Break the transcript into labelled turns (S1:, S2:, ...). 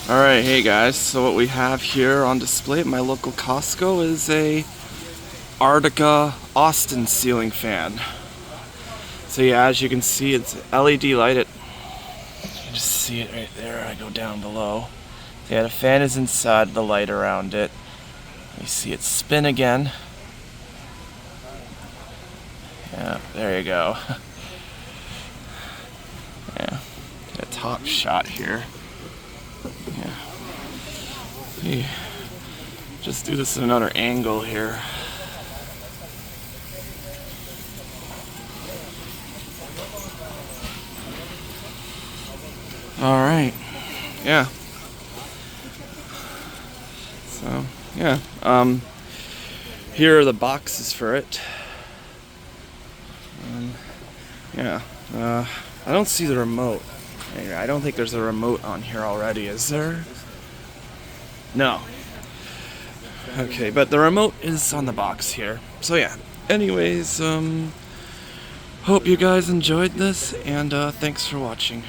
S1: Alright, hey guys, so what we have here on display at my local Costco is a Artika Austin Ceiling Fan. So yeah, as you can see, it's LED lighted. You can just see it right there. I go down below. Yeah, the fan is inside the light around it. You see it spin again. Yeah, there you go. Yeah, get a top shot here. Yeah. Hey, just do this at another angle here. All right. Yeah. So yeah. Here are the boxes for it. Yeah. I don't see the remote. I don't think there's a remote on here already, is there? No. Okay, but the remote is on the box here. So yeah. Anyways, hope you guys enjoyed this, and thanks for watching.